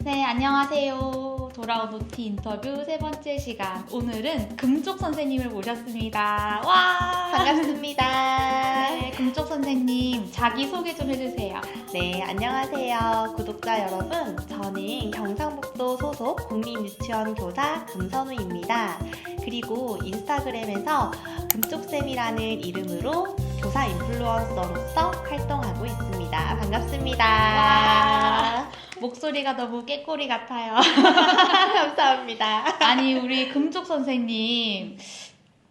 네, 안녕하세요. 돌아온 OT 인터뷰 세 번째 시간. 오늘은 금쪽 선생님을 모셨습니다. 와! 반갑습니다. 네, 금쪽 선생님, 자기소개 좀 해주세요. 네, 안녕하세요. 구독자 여러분. 저는 경상북도 소속 국민유치원 교사 금선우입니다. 그리고 인스타그램에서 금쪽쌤이라는 이름으로 교사 인플루언서로서 활동하고 있습니다. 반갑습니다. 와, 목소리가 너무 깨꼬리 같아요. 감사합니다. 아니, 우리 금쪽 선생님.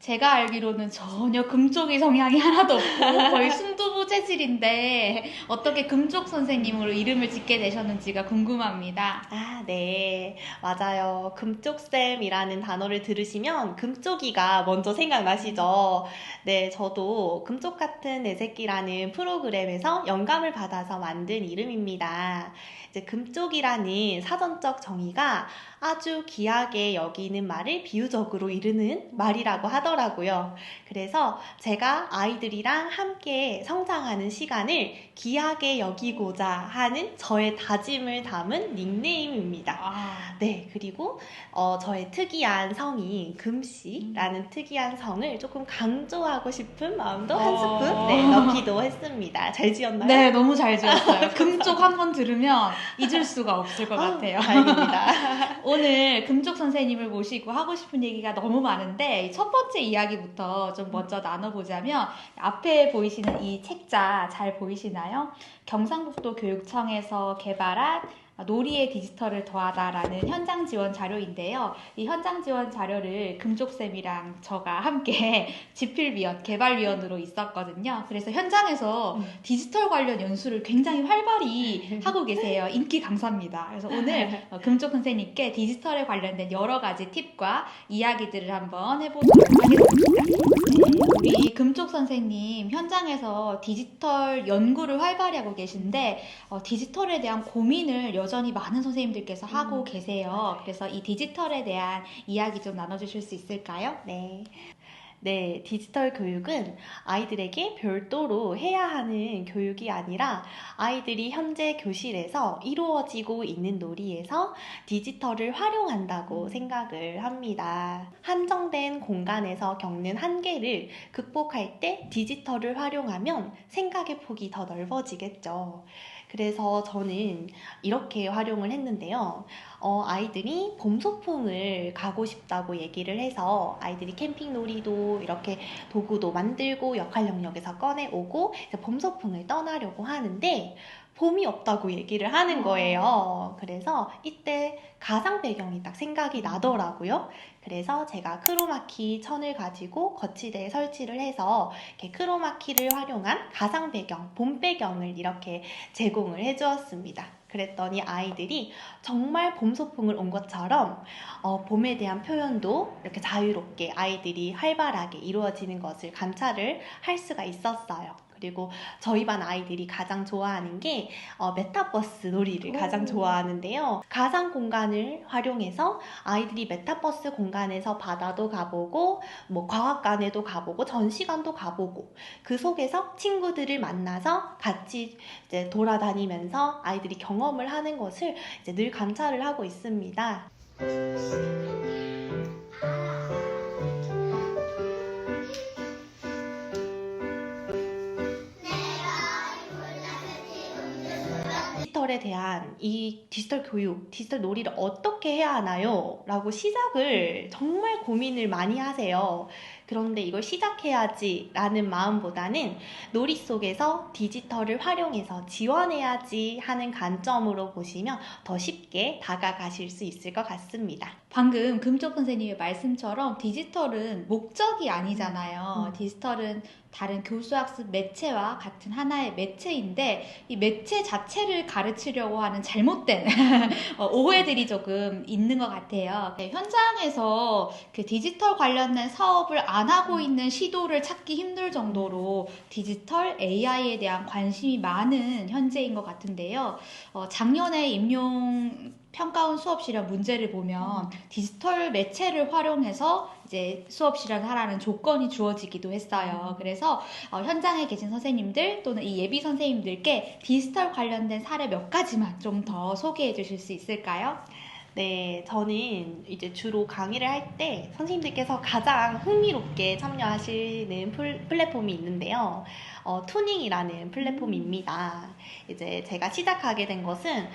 제가 알기로는 전혀 금쪽이 성향이 하나도 없고 거의 순두부 체질인데 어떻게 금쪽 선생님으로 이름을 짓게 되셨는지가 궁금합니다. 아, 네. 맞아요. 금쪽쌤이라는 단어를 들으시면 금쪽이가 먼저 생각나시죠? 네, 저도 금쪽 같은 내 새끼라는 프로그램에서 영감을 받아서 만든 이름입니다. 이제 금쪽이라는 사전적 정의가 아주 귀하게 여기는 말을 비유적으로 이르는 말이라고 하더라고요. 그래서 제가 아이들이랑 함께 성장하는 시간을 귀하게 여기고자 하는 저의 다짐을 담은 닉네임입니다. 네, 그리고 저의 특이한 성이 금씨라는 특이한 성을 조금 강조하고 싶은 마음도 한 스푼 넣기도 했습니다. 잘 지었나요? 네, 너무 잘 지었어요. 금쪽 한번 들으면 잊을 수가 없을 것 같아요. 다행입니다. 오늘 금쪽 선생님을 모시고 하고 싶은 얘기가 너무 많은데 첫 번째 이야기부터 좀 먼저 나눠보자면 앞에 보이시는 이 책자 잘 보이시나요? 경상북도 교육청에서 개발한 놀이의 디지털을 더하다라는 현장 지원 자료인데요. 이 현장 지원 자료를 금쪽쌤이랑 저가 함께 집필위원, 개발위원으로 있었거든요. 그래서 현장에서 디지털 관련 연수를 굉장히 활발히 하고 계세요. 인기 강사입니다. 그래서 오늘 금쪽 선생님께 디지털에 관련된 여러 가지 팁과 이야기들을 한번 해보도록 하겠습니다. 네, 우리 금쪽 선생님 현장에서 디지털 연구를 활발히 하고 계신데 디지털에 대한 고민을 여전히 많은 선생님들께서 하고 계세요. 그래서 이 디지털에 대한 이야기 좀 나눠주실 수 있을까요? 네, 디지털 교육은 아이들에게 별도로 해야 하는 교육이 아니라 아이들이 현재 교실에서 이루어지고 있는 놀이에서 디지털을 활용한다고 생각을 합니다. 한정된 공간에서 겪는 한계를 극복할 때 디지털을 활용하면 생각의 폭이 더 넓어지겠죠. 그래서 저는 이렇게 활용을 했는데요. 아이들이 봄 소풍을 가고 싶다고 얘기를 해서 아이들이 캠핑 놀이도 이렇게 도구도 만들고 역할 영역에서 꺼내오고 봄 소풍을 떠나려고 하는데 봄이 없다고 얘기를 하는 거예요. 그래서 이때 가상 배경이 딱 생각이 나더라고요. 그래서 제가 크로마키 천을 가지고 거치대에 설치를 해서 이렇게 크로마키를 활용한 가상 배경, 봄 배경을 이렇게 제공을 해주었습니다. 그랬더니 아이들이 정말 봄 소풍을 온 것처럼 봄에 대한 표현도 이렇게 자유롭게 아이들이 활발하게 이루어지는 것을 관찰을 할 수가 있었어요. 그리고 저희 반 아이들이 가장 좋아하는 게 메타버스 놀이를 가장 좋아하는데요. 가상 공간을 활용해서 아이들이 메타버스 공간에서 바다도 가보고 뭐 과학관에도 가보고 전시관도 가보고 그 속에서 친구들을 만나서 같이 이제 돌아다니면서 아이들이 경험을 하는 것을 이제 늘 관찰을 하고 있습니다. 디지털에 대한 이 디지털 교육, 디지털 놀이를 어떻게 해야 하나요? 라고 시작을 정말 고민을 많이 하세요. 그런데 이걸 시작해야지 라는 마음보다는 놀이 속에서 디지털을 활용해서 지원해야지 하는 관점으로 보시면 더 쉽게 다가가실 수 있을 것 같습니다. 방금 금쪽 선생님의 말씀처럼 디지털은 목적이 아니잖아요. 디지털은 다른 교수학습 매체와 같은 하나의 매체인데 이 매체 자체를 가르치려고 하는 잘못된 오해들이 조금 있는 것 같아요. 현장에서 그 디지털 관련된 사업을 안 하고 있는 시도를 찾기 힘들 정도로 디지털 AI에 대한 관심이 많은 현재인 것 같은데요. 작년에 임용 평가원 수업 실현 문제를 보면 디지털 매체를 활용해서 이제 수업 실현하라는 조건이 주어지기도 했어요. 그래서 현장에 계신 선생님들 또는 이 예비 선생님들께 디지털 관련된 사례 몇 가지만 좀 더 소개해 주실 수 있을까요? 네, 저는 이제 주로 강의를 할 때 선생님들께서 가장 흥미롭게 참여하시는 플랫폼이 있는데요. 투닝이라는 플랫폼입니다. 이제 제가 시작하게 된 것은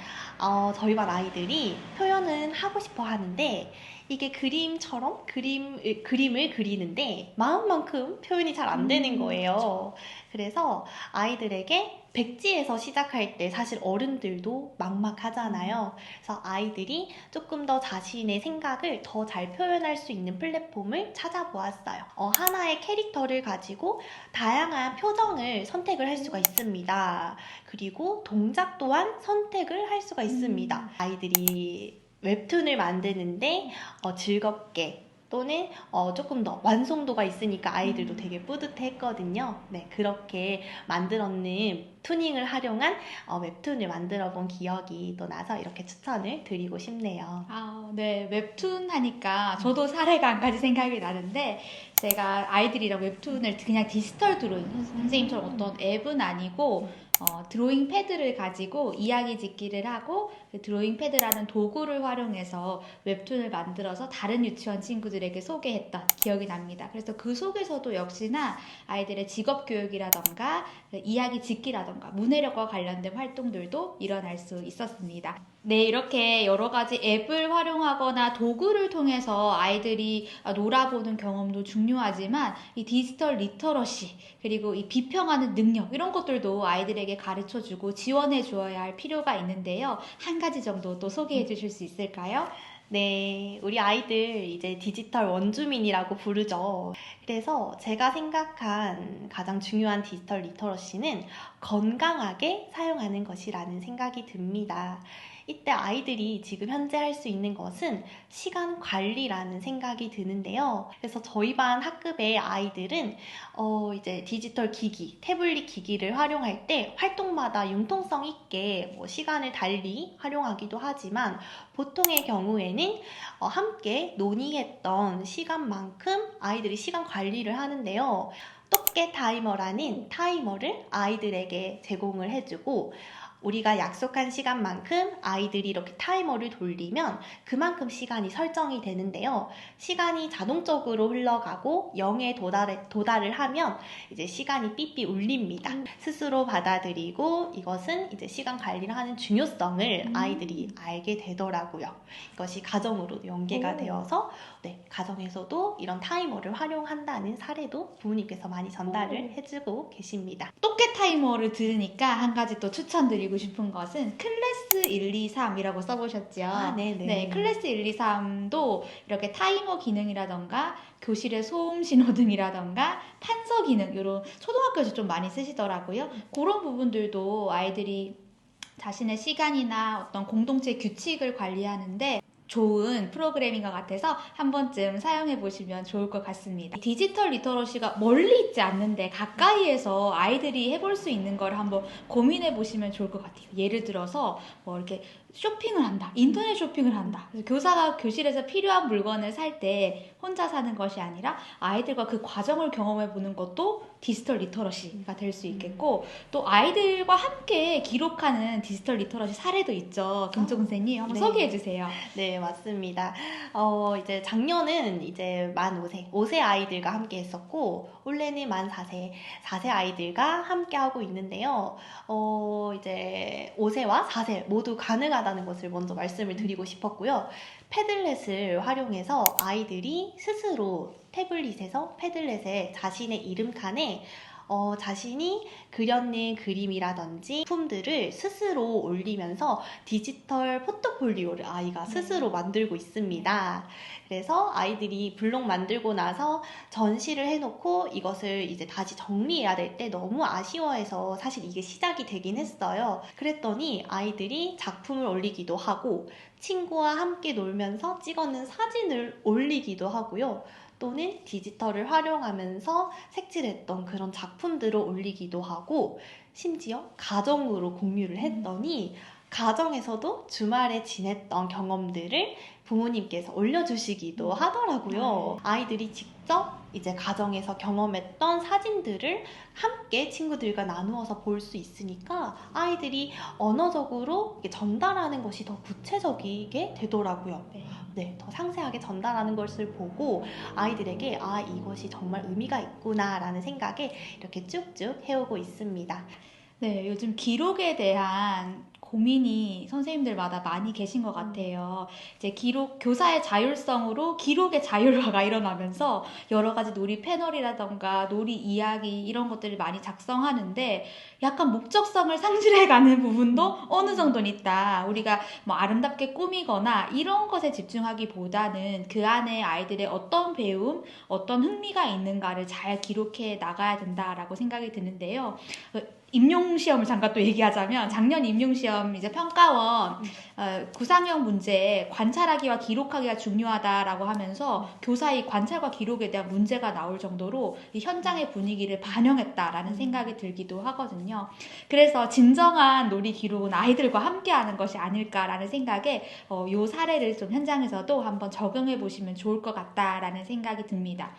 저희 반 아이들이 표현은 하고 싶어 하는데 이게 그림처럼 그림을 그리는데 마음만큼 표현이 잘 안 되는 거예요. 그래서 아이들에게 백지에서 시작할 때 사실 어른들도 막막하잖아요. 그래서 아이들이 조금 더 자신의 생각을 더 잘 표현할 수 있는 플랫폼을 찾아보았어요. 하나의 캐릭터를 가지고 다양한 표정을 선택을 할 수가 있습니다. 그리고 동작 또한 선택을 할 수가 있습니다. 아이들이 웹툰을 만드는데 즐겁게 또는 조금 더 완성도가 있으니까 아이들도 되게 뿌듯했거든요. 네, 그렇게 만들었는 투닝을 활용한 웹툰을 만들어 본 기억이 또 나서 이렇게 추천을 드리고 싶네요. 네, 웹툰 하니까 저도 사례가 한 가지 생각이 나는데 제가 아이들이랑 웹툰을 그냥 디지털 드로잉 선생님처럼 어떤 앱은 아니고 드로잉 패드를 가지고 이야기 짓기를 하고 그 드로잉 패드라는 도구를 활용해서 웹툰을 만들어서 다른 유치원 친구들에게 소개했던 기억이 납니다. 그래서 그 속에서도 역시나 아이들의 직업 교육이라던가 이야기 짓기라던가 문해력과 관련된 활동들도 일어날 수 있었습니다. 네, 이렇게 여러 가지 앱을 활용하거나 도구를 통해서 아이들이 놀아보는 경험도 중요하지만 이 디지털 리터러시 그리고 이 비평하는 능력 이런 것들도 아이들에게 가르쳐주고 지원해 주어야 할 필요가 있는데요. 한 가지 정도 또 소개해 주실 수 있을까요? 네, 우리 아이들 이제 디지털 원주민이라고 부르죠. 그래서 제가 생각한 가장 중요한 디지털 리터러시는 건강하게 사용하는 것이라는 생각이 듭니다. 이때 아이들이 지금 현재 할 수 있는 것은 시간 관리라는 생각이 드는데요. 그래서 저희 반 학급의 아이들은 이제 디지털 기기, 태블릿 기기를 활용할 때 활동마다 융통성 있게 시간을 달리 활용하기도 하지만 보통의 경우에는 함께 논의했던 시간만큼 아이들이 시간 관리를 하는데요. 똑개 타이머라는 타이머를 아이들에게 제공을 해주고 우리가 약속한 시간만큼 아이들이 이렇게 타이머를 돌리면 그만큼 시간이 설정이 되는데요. 시간이 자동적으로 흘러가고 0에 도달을 하면 이제 시간이 삐삐 울립니다. 스스로 받아들이고 이것은 이제 시간 관리를 하는 중요성을 아이들이 알게 되더라고요. 이것이 가정으로 연계가 되어서 가정에서도 이런 타이머를 활용한다는 사례도 부모님께서 많이 전달을 해주고 계십니다. 똑개 타이머를 들으니까 한 가지 또 추천드리고 싶은 것은 클래스 1, 2, 3이라고 써보셨죠? 네네. 네, 클래스 1, 2, 3도 이렇게 타이머 기능이라던가 교실의 소음 신호등이라던가 판서 기능 이런 초등학교에서 좀 많이 쓰시더라고요. 그런 부분들도 아이들이 자신의 시간이나 어떤 공동체 규칙을 관리하는데 좋은 프로그램인 것 같아서 한 번쯤 사용해 보시면 좋을 것 같습니다. 디지털 리터러시가 멀리 있지 않는데 가까이에서 아이들이 해볼 수 있는 걸 한번 고민해 보시면 좋을 것 같아요. 예를 들어서 뭐 이렇게 쇼핑을 한다. 인터넷 쇼핑을 한다. 그래서 교사가 교실에서 필요한 물건을 살 때 혼자 사는 것이 아니라 아이들과 그 과정을 경험해 보는 것도 디지털 리터러시가 될 수 있겠고 또 아이들과 함께 기록하는 디지털 리터러시 사례도 있죠. 김종 선생님 한번 소개해 주세요. 네, 맞습니다. 이제 작년은 이제 만 5세 아이들과 함께 했었고, 올해는 만 4세 아이들과 함께 하고 있는데요. 이제 5세와 4세 모두 가능하다는 것을 먼저 말씀을 드리고 싶었고요. 패들렛을 활용해서 아이들이 스스로 태블릿에서 패들렛에 자신의 이름칸에 자신이 그려낸 그림이라든지 품들을 스스로 올리면서 디지털 포트폴리오를 아이가 스스로 만들고 있습니다. 그래서 아이들이 블록 만들고 나서 전시를 해놓고 이것을 이제 다시 정리해야 될 때 너무 아쉬워해서 사실 이게 시작이 되긴 했어요. 그랬더니 아이들이 작품을 올리기도 하고 친구와 함께 놀면서 찍어낸 사진을 올리기도 하고요. 또는 디지털을 활용하면서 색칠했던 그런 작품들을 올리기도 하고 심지어 가정으로 공유를 했더니 가정에서도 주말에 지냈던 경험들을 부모님께서 올려주시기도 하더라고요. 아이들이 직접 이제 가정에서 경험했던 사진들을 함께 친구들과 나누어서 볼 수 있으니까 아이들이 언어적으로 이렇게 전달하는 것이 더 구체적이게 되더라고요. 네, 더 상세하게 전달하는 것을 보고 아이들에게 아, 이것이 정말 의미가 있구나라는 생각에 이렇게 쭉쭉 해오고 있습니다. 네, 요즘 기록에 대한 고민이 선생님들마다 많이 계신 것 같아요. 이제 기록, 교사의 자율성으로 기록의 자율화가 일어나면서 여러 가지 놀이 패널이라던가 놀이 이야기 이런 것들을 많이 작성하는데 약간 목적성을 상실해가는 부분도 어느 정도는 있다. 우리가 뭐 아름답게 꾸미거나 이런 것에 집중하기보다는 그 안에 아이들의 어떤 배움, 어떤 흥미가 있는가를 잘 기록해 나가야 된다라고 생각이 드는데요. 임용 시험을 잠깐 또 얘기하자면 작년 임용 시험 이제 평가원 구상형 문제에 관찰하기와 기록하기가 중요하다라고 하면서 교사의 관찰과 기록에 대한 문제가 나올 정도로 이 현장의 분위기를 반영했다라는 생각이 들기도 하거든요. 그래서 진정한 놀이 기록은 아이들과 함께하는 것이 아닐까라는 생각에 이 사례를 좀 현장에서도 한번 적용해 보시면 좋을 것 같다라는 생각이 듭니다.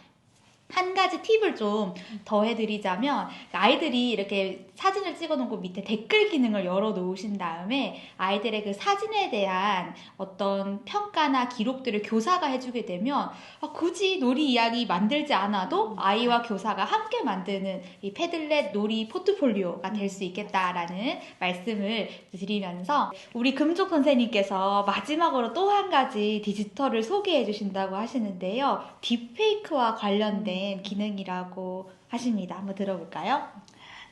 한 가지 팁을 좀 더 해드리자면 아이들이 이렇게 사진을 찍어 놓고 밑에 댓글 기능을 열어 놓으신 다음에 아이들의 그 사진에 대한 어떤 평가나 기록들을 교사가 해주게 되면 굳이 놀이 이야기 만들지 않아도 아이와 교사가 함께 만드는 이 패들렛 놀이 포트폴리오가 될 수 있겠다라는 말씀을 드리면서 우리 금족 선생님께서 마지막으로 또 한 가지 디지털을 소개해 주신다고 하시는데요. 딥페이크와 관련된 기능이라고 하십니다. 한번 들어볼까요?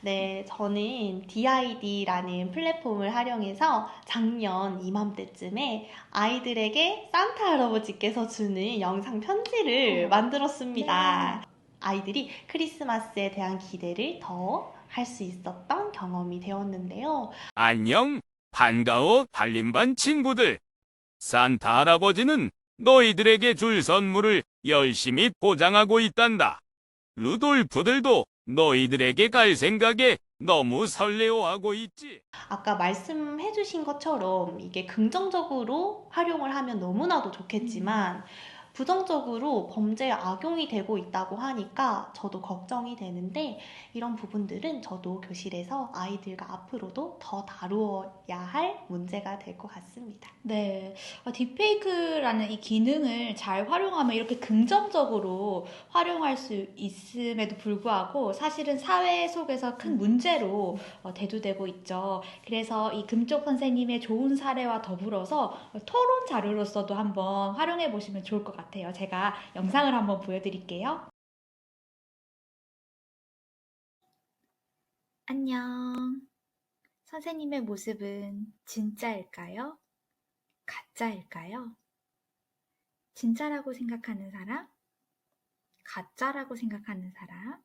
네, 저는 DID라는 플랫폼을 활용해서 작년 이맘때쯤에 아이들에게 산타 할아버지께서 주는 영상 편지를 만들었습니다. 아이들이 크리스마스에 대한 기대를 더 할 수 있었던 경험이 되었는데요. 안녕, 반가워, 달림반 친구들. 산타 할아버지는 너희들에게 줄 선물을 열심히 포장하고 있단다. 루돌프들도 너희들에게 갈 생각에 너무 설레어하고 있지. 아까 말씀해주신 것처럼 이게 긍정적으로 활용을 하면 너무나도 좋겠지만 부정적으로 범죄에 악용이 되고 있다고 하니까 저도 걱정이 되는데 이런 부분들은 저도 교실에서 아이들과 앞으로도 더 다루어야 할 문제가 될 것 같습니다. 네, 딥페이크라는 이 기능을 잘 활용하면 이렇게 긍정적으로 활용할 수 있음에도 불구하고 사실은 사회 속에서 큰 문제로 대두되고 있죠. 그래서 이 금쪽 선생님의 좋은 사례와 더불어서 토론 자료로서도 한번 활용해 보시면 좋을 것 같아요. 제가 영상을 한번 보여드릴게요. 안녕. 선생님의 모습은 진짜일까요? 가짜일까요? 진짜라고 생각하는 사람? 가짜라고 생각하는 사람?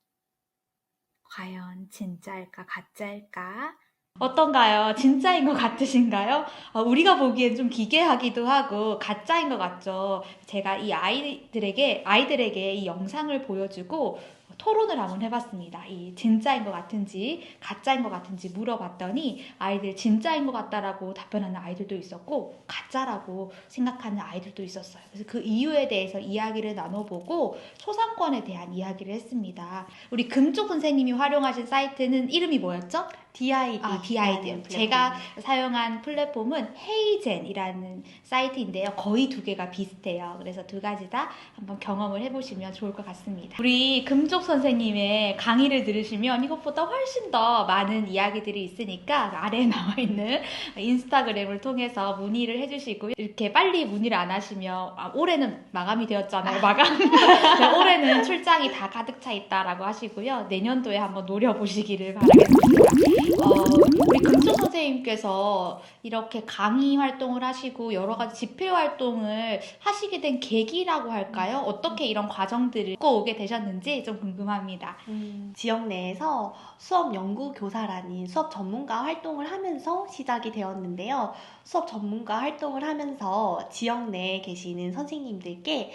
과연 진짜일까, 가짜일까? 어떤가요? 진짜인 것 같으신가요? 우리가 보기엔 좀 기괴하기도 하고 가짜인 것 같죠. 제가 이 아이들에게 이 영상을 보여주고 토론을 한번 해봤습니다. 이 진짜인 것 같은지 가짜인 것 같은지 물어봤더니 아이들 진짜인 것 같다라고 답변하는 아이들도 있었고 가짜라고 생각하는 아이들도 있었어요. 그래서 그 이유에 대해서 이야기를 나눠보고 초상권에 대한 이야기를 했습니다. 우리 금쪽 선생님이 활용하신 사이트는 이름이 뭐였죠? DID. DID. 제가 사용한 플랫폼은 헤이젠이라는 사이트인데요. 거의 두 개가 비슷해요. 그래서 두 가지 다 한번 경험을 해보시면 좋을 것 같습니다. 우리 금족 선생님의 강의를 들으시면 이것보다 훨씬 더 많은 이야기들이 있으니까 아래에 나와 있는 인스타그램을 통해서 문의를 해주시고요. 이렇게 빨리 문의를 안 하시면 올해는 마감이 되었잖아요. 올해는 출장이 다 가득 차 있다라고 하시고요. 내년도에 한번 노려보시기를 바라겠습니다. 우리 금쪽 선생님께서 이렇게 강의 활동을 하시고 여러 가지 집회 활동을 하시게 된 계기라고 할까요? 어떻게 이런 과정들을 겪어오게 되셨는지 좀 궁금합니다. 지역 내에서 수업 연구 교사라는 수업 전문가 활동을 하면서 시작이 되었는데요. 수업 전문가 활동을 하면서 지역 내에 계시는 선생님들께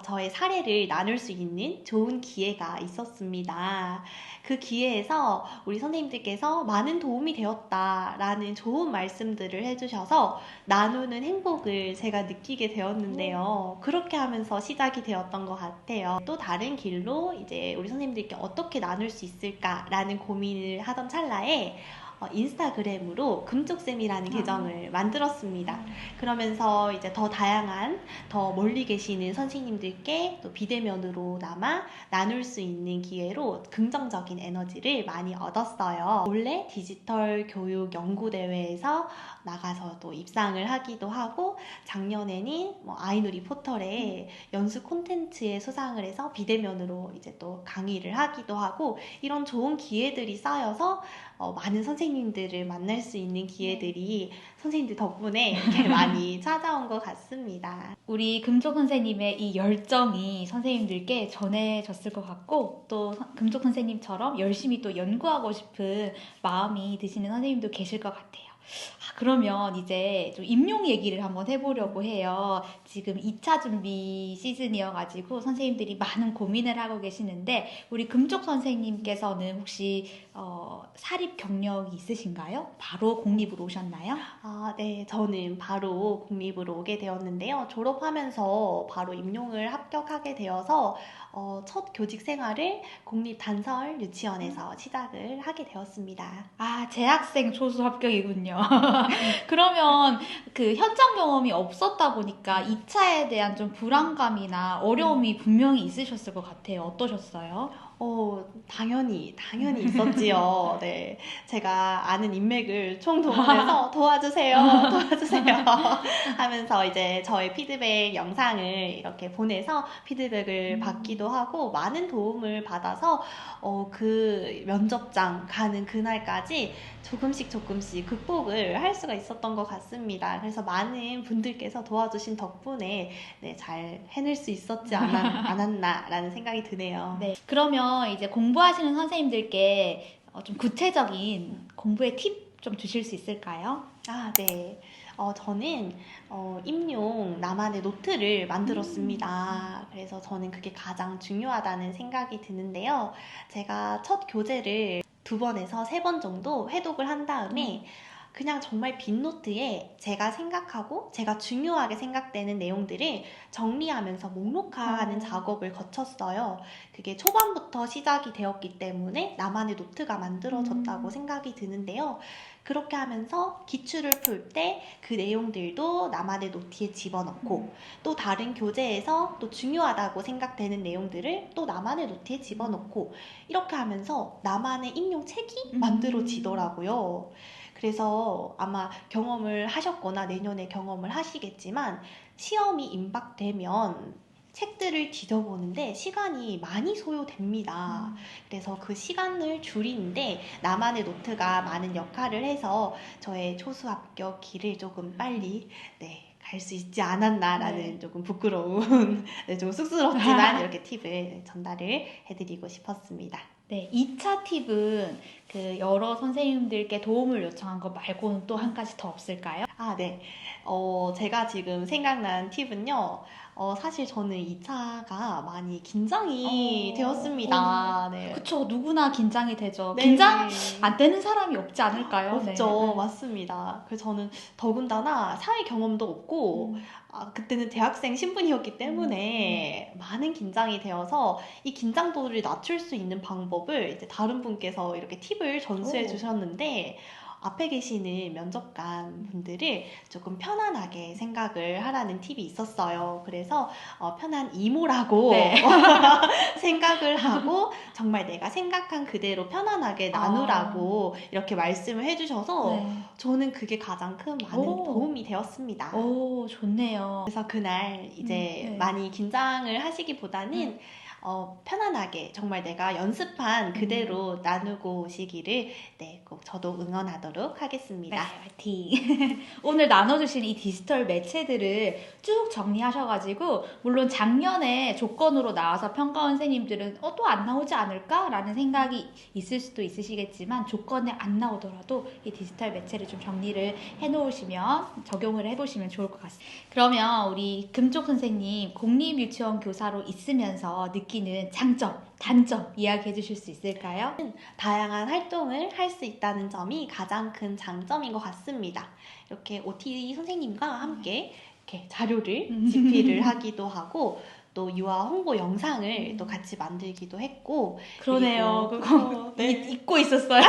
저의 사례를 나눌 수 있는 좋은 기회가 있었습니다. 그 기회에서 우리 선생님들께서 많은 도움이 되었다라는 좋은 말씀들을 해주셔서 나누는 행복을 제가 느끼게 되었는데요. 그렇게 하면서 시작이 되었던 것 같아요. 또 다른 길로 이제 우리 선생님들께 어떻게 나눌 수 있을까라는 고민을 하던 찰나에 인스타그램으로 금쪽쌤이라는 계정을 만들었습니다. 그러면서 이제 더 다양한, 더 멀리 계시는 선생님들께 또 비대면으로나마 나눌 수 있는 기회로 긍정적인 에너지를 많이 얻었어요. 원래 디지털 교육 연구대회에서 나가서 또 입상을 하기도 하고, 작년에는 아이누리 포털에 연수 콘텐츠에 수상을 해서 비대면으로 이제 또 강의를 하기도 하고, 이런 좋은 기회들이 쌓여서 많은 선생님들을 만날 수 있는 기회들이 선생님들 덕분에 이렇게 많이 찾아온 것 같습니다. 우리 금쪽 선생님의 이 열정이 선생님들께 전해졌을 것 같고, 또 금쪽 선생님처럼 열심히 또 연구하고 싶은 마음이 드시는 선생님도 계실 것 같아요. 그러면 이제 좀 임용 얘기를 한번 해보려고 해요. 지금 2차 준비 시즌이어가지고 선생님들이 많은 고민을 하고 계시는데, 우리 금쪽 선생님께서는 혹시 사립 경력이 있으신가요? 바로 공립으로 오셨나요? 네, 저는 바로 공립으로 오게 되었는데요. 졸업하면서 바로 임용을 합격하게 되어서 첫 교직 생활을 공립 단설 유치원에서 시작을 하게 되었습니다. 재학생 초수 합격이군요. 그러면 그 현장 경험이 없었다 보니까 2차에 대한 좀 불안감이나 어려움이 분명히 있으셨을 것 같아요. 어떠셨어요? 당연히 있었지요. 네. 제가 아는 인맥을 총동원해서 도와주세요 하면서 이제 저의 피드백 영상을 이렇게 보내서 피드백을 받기도 하고, 많은 도움을 받아서 그 면접장 가는 그날까지 조금씩 극복을 할 수가 있었던 것 같습니다. 그래서 많은 분들께서 도와주신 덕분에 잘 해낼 수 있었지 않았나라는 생각이 드네요. 네. 그러면 이제 공부하시는 선생님들께 좀 구체적인 공부의 팁 좀 주실 수 있을까요? 네. 저는 임용 나만의 노트를 만들었습니다. 그래서 저는 그게 가장 중요하다는 생각이 드는데요. 제가 첫 교재를 2번에서 3번 정도 회독을 한 다음에 그냥 정말 빈 노트에 제가 생각하고 제가 중요하게 생각되는 내용들을 정리하면서 목록화하는 작업을 거쳤어요. 그게 초반부터 시작이 되었기 때문에 나만의 노트가 만들어졌다고 생각이 드는데요. 그렇게 하면서 기출을 풀 때 그 내용들도 나만의 노트에 집어넣고, 또 다른 교재에서 또 중요하다고 생각되는 내용들을 또 나만의 노트에 집어넣고, 이렇게 하면서 나만의 임용 책이 만들어지더라고요. 그래서 아마 경험을 하셨거나 내년에 경험을 하시겠지만, 시험이 임박되면 책들을 뒤져보는데 시간이 많이 소요됩니다. 그래서 그 시간을 줄이는데 나만의 노트가 많은 역할을 해서 저의 초수 합격 길을 조금 빨리 갈 수 있지 않았나라는 조금 부끄러운, 좀 쑥스럽지만 이렇게 팁을 전달을 해드리고 싶었습니다. 네, 2차 팁은 그 여러 선생님들께 도움을 요청한 것 말고는 또 한 가지 더 없을까요? 네. 제가 지금 생각난 팁은요. 사실 저는 2차가 많이 긴장이 되었습니다. 네. 그쵸, 누구나 긴장이 되죠. 네, 긴장 네. 안 되는 사람이 없지 않을까요? 없죠. 맞습니다. 그래서 저는 더군다나 사회 경험도 없고, 그때는 대학생 신분이었기 때문에 많은 긴장이 되어서 이 긴장도를 낮출 수 있는 방법을 이제 다른 분께서 이렇게 팁을 전수해 주셨는데, 앞에 계시는 면접관 분들을 조금 편안하게 생각을 하라는 팁이 있었어요. 그래서 편한 이모라고 생각을 하고 정말 내가 생각한 그대로 편안하게 나누라고 이렇게 말씀을 해주셔서 저는 그게 가장 큰 많은 도움이 되었습니다. 오, 좋네요. 그래서 그날 이제 많이 긴장을 하시기보다는 편안하게 정말 내가 연습한 그대로 나누고 오시기를 네, 꼭 저도 응원하도록 네, 하겠습니다. 화이팅! 오늘 나눠주신 이 디지털 매체들을 쭉 정리하셔가지고, 물론 작년에 조건으로 나와서 평가원 선생님들은 또 안 나오지 않을까라는 생각이 있을 수도 있으시겠지만, 조건에 안 나오더라도 이 디지털 매체를 좀 정리를 해놓으시면, 적용을 해보시면 좋을 것 같습니다. 그러면 우리 금쪽 선생님, 공립유치원 교사로 있으면서 느끼는 장점, 단점 이야기해 주실 수 있을까요? 다양한 활동을 할 수 있다는 점이 가장 큰 장점인 것 같습니다. 이렇게 OT 선생님과 함께 이렇게 자료를 집필을 하기도 하고 또 유아 홍보 영상을 또 같이 만들기도 했고 그러네요. 그리고 그거 네. 잊고 있었어요.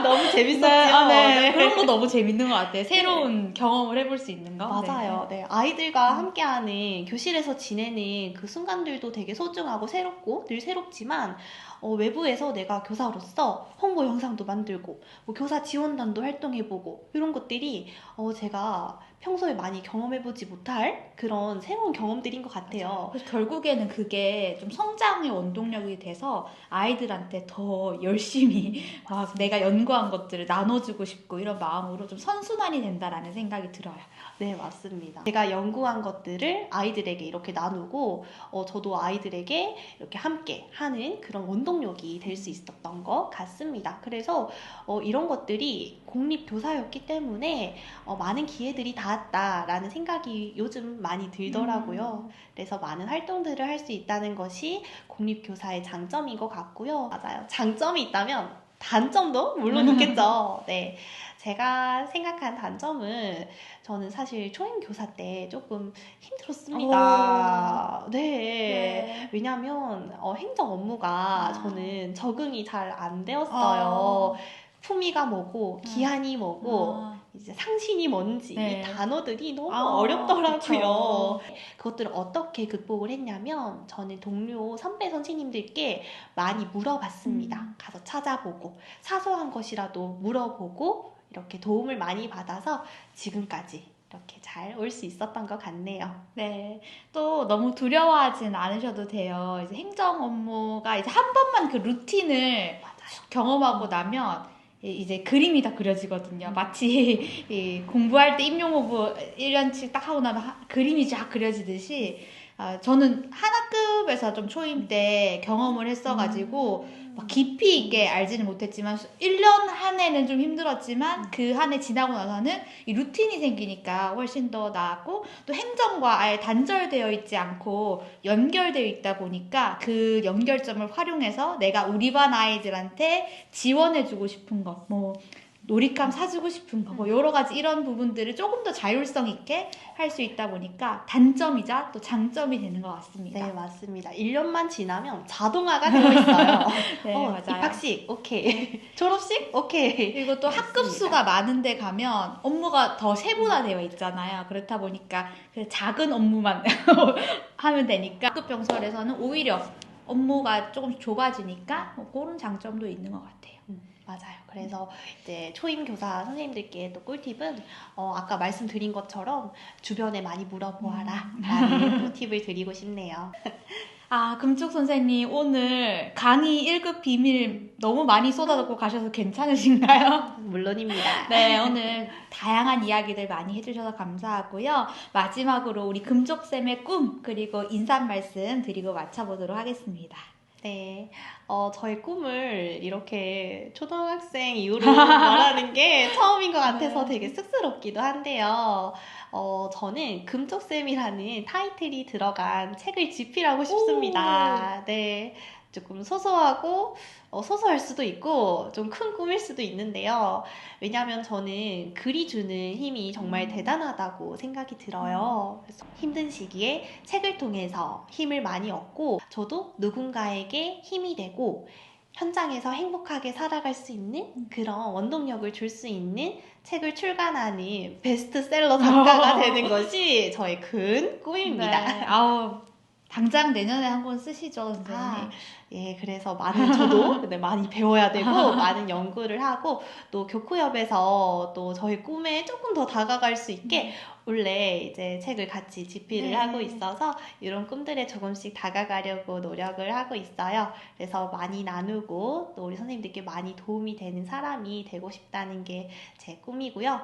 너무 재밌었죠. 네. 그런 거 너무 재밌는 것 같아요. 새로운 경험을 해볼 수 있는 거. 맞아요. 네. 아이들과 함께하는 교실에서 지내는 그 순간들도 되게 소중하고 새롭고 늘 새롭지만 외부에서 내가 교사로서 홍보 영상도 만들고 뭐 교사 지원단도 활동해보고 이런 것들이 제가 평소에 많이 경험해보지 못할 그런 새로운 경험들인 것 같아요. 그래서 결국에는 그게 좀 성장의 원동력이 돼서 아이들한테 더 열심히 막 내가 연구한 것들을 나눠주고 싶고 이런 마음으로 좀 선순환이 된다라는 생각이 들어요. 네, 맞습니다. 제가 연구한 것들을 아이들에게 이렇게 나누고 저도 아이들에게 이렇게 함께 하는 그런 원동력이 될 수 있었던 것 같습니다. 그래서 이런 것들이 공립교사였기 때문에 많은 기회들이 닿았다라는 생각이 요즘 많이 들더라고요. 그래서 많은 활동들을 할 수 있다는 것이 공립교사의 장점인 것 같고요. 맞아요. 장점이 있다면 단점도 물론 있겠죠. 네. 제가 생각한 단점은 저는 사실 초임교사 때 조금 힘들었습니다. 네. 왜냐면 행정 업무가 저는 적응이 잘 안 되었어요. 품위가 뭐고 기한이 뭐고 이제 상신이 뭔지 네. 이 단어들이 너무 그쵸. 어렵더라고요. 그것들을 어떻게 극복을 했냐면 저는 동료 선배 선생님들께 많이 물어봤습니다. 가서 찾아보고 사소한 것이라도 물어보고 이렇게 도움을 많이 받아서 지금까지 이렇게 잘 올 수 있었던 것 같네요. 네. 또 너무 두려워하진 않으셔도 돼요. 이제 행정 업무가 이제 한 번만 그 루틴을 맞아요. 경험하고 나면 이제 그림이 다 그려지거든요. 마치 이 공부할 때 임용호부 1년치 딱 하고 나면 그림이 쫙 그려지듯이 저는 하나급에서 좀 초임 때 경험을 했어가지고 막 깊이 있게 알지는 못했지만 1년 한 해는 좀 힘들었지만 그 한 해 지나고 나서는 이 루틴이 생기니까 훨씬 더 나았고 또 행정과 아예 단절되어 있지 않고 연결되어 있다 보니까 그 연결점을 활용해서 내가 우리 반 아이들한테 지원해주고 싶은 거, 뭐 놀이감 사주고 싶은 거, 뭐 여러 가지 이런 부분들을 조금 더 자율성 있게 할 수 있다 보니까 단점이자 또 장점이 되는 것 같습니다. 네, 맞습니다. 1년만 지나면 자동화가 되어 있어요. 네, 맞아요. 입학식 오케이. 졸업식 오케이. 그리고 또 맞습니다. 학급 수가 많은데 가면 업무가 더 세분화되어 있잖아요. 그렇다 보니까 그 작은 업무만 하면 되니까 학급 병설에서는 오히려 업무가 조금 좁아지니까 뭐 그런 장점도 있는 것 같아요. 맞아요. 그래서 이제 초임 교사 선생님들께 또 꿀팁은 아까 말씀드린 것처럼 주변에 많이 물어보아라 라는 또 팁을 드리고 싶네요. 금쪽 선생님 오늘 강의 1급 비밀 너무 많이 쏟아붓고 가셔서 괜찮으신가요? 물론입니다. 네, 오늘 다양한 이야기들 많이 해주셔서 감사하고요. 마지막으로 우리 금쪽쌤의 꿈 그리고 인사 말씀 드리고 마쳐보도록 하겠습니다. 네, 저의 꿈을 이렇게 초등학생 이후로 말하는 게 처음인 것 같아서 되게 쑥스럽기도 한데요. 저는 금쪽쌤이라는 타이틀이 들어간 책을 집필하고 싶습니다. 네, 조금 소소하고 소소할 수도 있고 좀 큰 꿈일 수도 있는데요. 왜냐하면 저는 글이 주는 힘이 정말 대단하다고 생각이 들어요. 그래서 힘든 시기에 책을 통해서 힘을 많이 얻고 저도 누군가에게 힘이 되고 현장에서 행복하게 살아갈 수 있는 그런 원동력을 줄 수 있는 책을 출간하는 베스트셀러 작가가 되는 것이 저의 큰 꿈입니다. 네, 당장 내년에 한번 쓰시죠, 선생님. 예, 그래서 저도 근데 많이 배워야 되고, 많은 연구를 하고, 또 교쿠협에서 또 저희 꿈에 조금 더 다가갈 수 있게, 원래 이제 책을 같이 집필을 네. 하고 있어서, 이런 꿈들에 조금씩 다가가려고 노력을 하고 있어요. 그래서 많이 나누고, 또 우리 선생님들께 많이 도움이 되는 사람이 되고 싶다는 게 제 꿈이고요.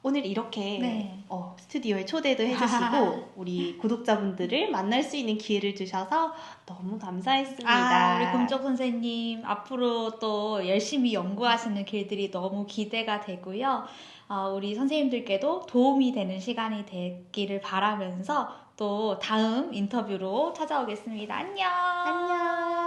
오늘 이렇게 네. 스튜디오에 초대도 해주시고 우리 구독자분들을 만날 수 있는 기회를 주셔서 너무 감사했습니다. 우리 금쪽 선생님 앞으로 또 열심히 연구하시는 길들이 너무 기대가 되고요. 우리 선생님들께도 도움이 되는 시간이 되기를 바라면서 또 다음 인터뷰로 찾아오겠습니다. 안녕. 안녕.